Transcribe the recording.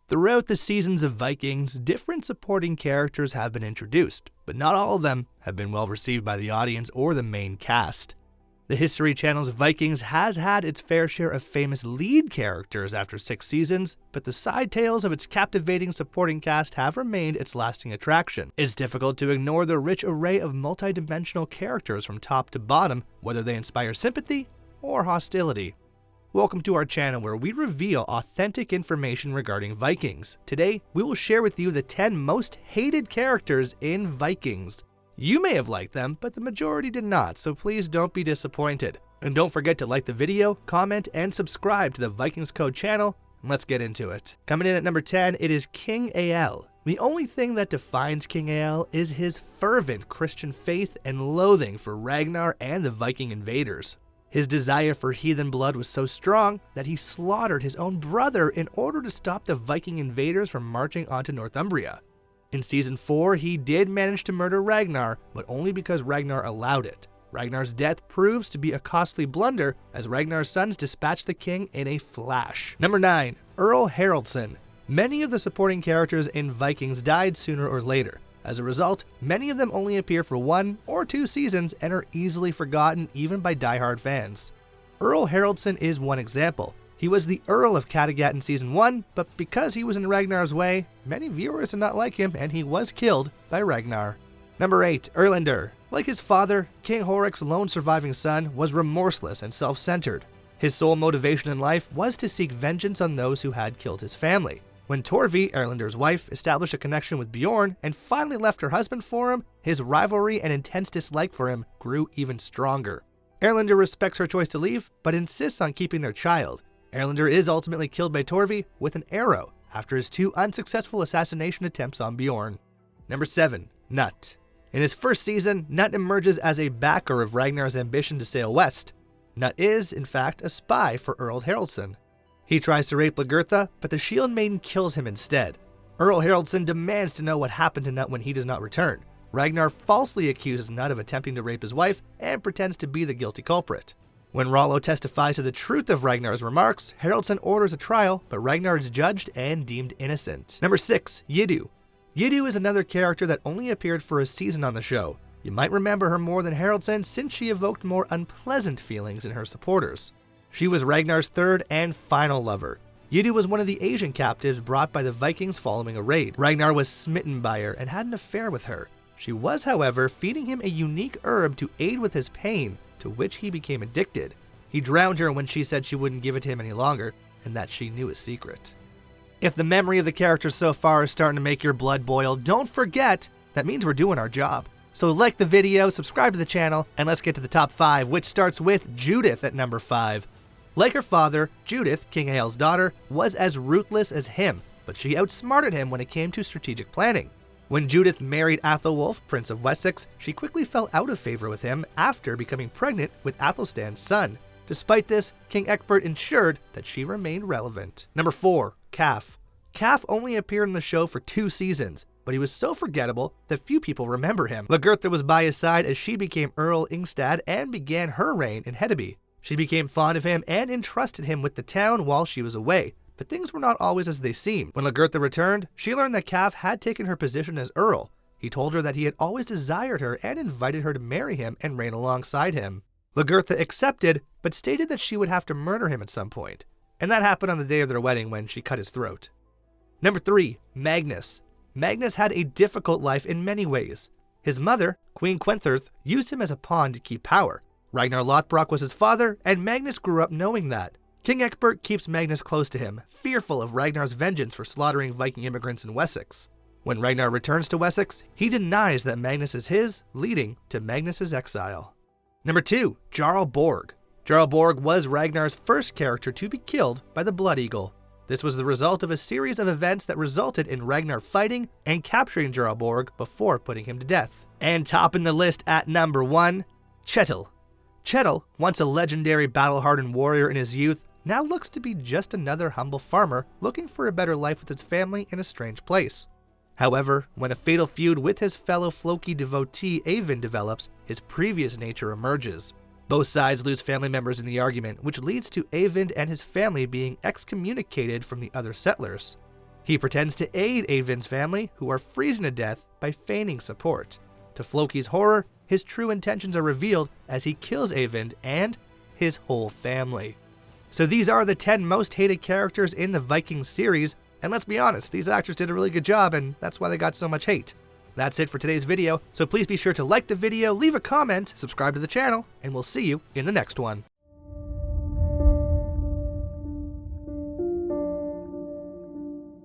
Throughout the seasons of Vikings, different supporting characters have been introduced, but not all of them have been well received by the audience or the main cast. The History Channel's Vikings has had its fair share of famous lead characters after 6 seasons, but the side tales of its captivating supporting cast have remained its lasting attraction. It's difficult to ignore the rich array of multi-dimensional characters from top to bottom, whether they inspire sympathy or hostility. Welcome to our channel where we reveal authentic information regarding Vikings. Today, we will share with you the 10 most hated characters in Vikings. You may have liked them, but the majority did not, so please don't be disappointed. And don't forget to like the video, comment, and subscribe to the Vikings Code channel, and let's get into it. Coming in at number 10, it is King Aelle. The only thing that defines King Aelle is his fervent Christian faith and loathing for Ragnar and the Viking invaders. His desire for heathen blood was so strong that he slaughtered his own brother in order to stop the Viking invaders from marching onto Northumbria. In Season 4, he did manage to murder Ragnar, but only because Ragnar allowed it. Ragnar's death proves to be a costly blunder, as Ragnar's sons dispatch the king in a flash. Number 9. Earl Haraldson. Many of the supporting characters in Vikings died sooner or later. As a result, many of them only appear for 1 or 2 seasons and are easily forgotten even by diehard fans. Earl Haraldson is one example. He was the Earl of Kattegat in Season 1, but because he was in Ragnar's way, many viewers did not like him and he was killed by Ragnar. Number 8. Erlendur. Like his father, King Horik's lone surviving son was remorseless and self-centered. His sole motivation in life was to seek vengeance on those who had killed his family. When Torvi, Erlendur's wife, established a connection with Bjorn and finally left her husband for him, his rivalry and intense dislike for him grew even stronger. Erlendur respects her choice to leave, but insists on keeping their child. Erlendur is ultimately killed by Torvi with an arrow after his 2 unsuccessful assassination attempts on Bjorn. Number 7. KNUT. In his first season, KNUT emerges as a backer of Ragnar's ambition to sail west. KNUT is, in fact, a spy for Earl Haraldson. He tries to rape Lagertha, but the Shield Maiden kills him instead. Earl Haraldson demands to know what happened to KNUT when he does not return. Ragnar falsely accuses KNUT of attempting to rape his wife and pretends to be the guilty culprit. When Rollo testifies to the truth of Ragnar's remarks, Haraldson orders a trial, but Ragnar is judged and deemed innocent. Number 6. YIDU. YIDU is another character that only appeared for a season on the show. You might remember her more than Haraldson since she evoked more unpleasant feelings in her supporters. She was Ragnar's 3rd and final lover. YIDU was one of the Asian captives brought by the Vikings following a raid. Ragnar was smitten by her and had an affair with her. She was, however, feeding him a unique herb to aid with his pain, to which he became addicted. He drowned her when she said she wouldn't give it to him any longer, and that she knew his secret. If the memory of the characters so far is starting to make your blood boil, don't forget, that means we're doing our job. So like the video, subscribe to the channel, and let's get to the top 5, which starts with JUDITH at number 5. Like her father, JUDITH, King Aelle's daughter, was as ruthless as him, but she outsmarted him when it came to strategic planning. When JUDITH married Athelwulf, Prince of Wessex, she quickly fell out of favor with him after becoming pregnant with Athelstan's son. Despite this, King Ecbert ensured that she remained relevant. Number 4. Calf. Calf only appeared in the show for 2 seasons, but he was so forgettable that few people remember him. Lagertha was by his side as she became Earl Ingstad and began her reign in Hedeby. She became fond of him and entrusted him with the town while she was away, but things were not always as they seemed. When Lagertha returned, she learned that Calf had taken her position as Earl. He told her that he had always desired her and invited her to marry him and reign alongside him. Lagertha accepted, but stated that she would have to murder him at some point, and that happened on the day of their wedding when she cut his throat. Number 3. Magnus. Magnus had a difficult life in many ways. His mother, Queen Quenthrith, used him as a pawn to keep power. Ragnar Lothbrok was his father, and Magnus grew up knowing that. King Ecbert keeps Magnus close to him, fearful of Ragnar's vengeance for slaughtering Viking immigrants in Wessex. When Ragnar returns to Wessex, he denies that Magnus is his, leading to Magnus's exile. Number 2. Jarl Borg. Jarl Borg was Ragnar's first character to be killed by the Blood Eagle. This was the result of a series of events that resulted in Ragnar fighting and capturing Jarl Borg before putting him to death. And topping the list at number 1, KJETILL. KJETILL, once a legendary battle-hardened warrior in his youth, now looks to be just another humble farmer looking for a better life with his family in a strange place. However, when a fatal feud with his fellow Floki devotee Eyvind develops, his previous nature emerges. Both sides lose family members in the argument, which leads to Eyvind and his family being excommunicated from the other settlers. He pretends to aid Eyvind's family, who are freezing to death, by feigning support. To Floki's horror, his true intentions are revealed as he kills Eyvind and his whole family. So these are the 10 most hated characters in the Vikings series, and let's be honest, these actors did a really good job, and that's why they got so much hate. That's it for today's video, so please be sure to like the video, leave a comment, subscribe to the channel, and we'll see you in the next one.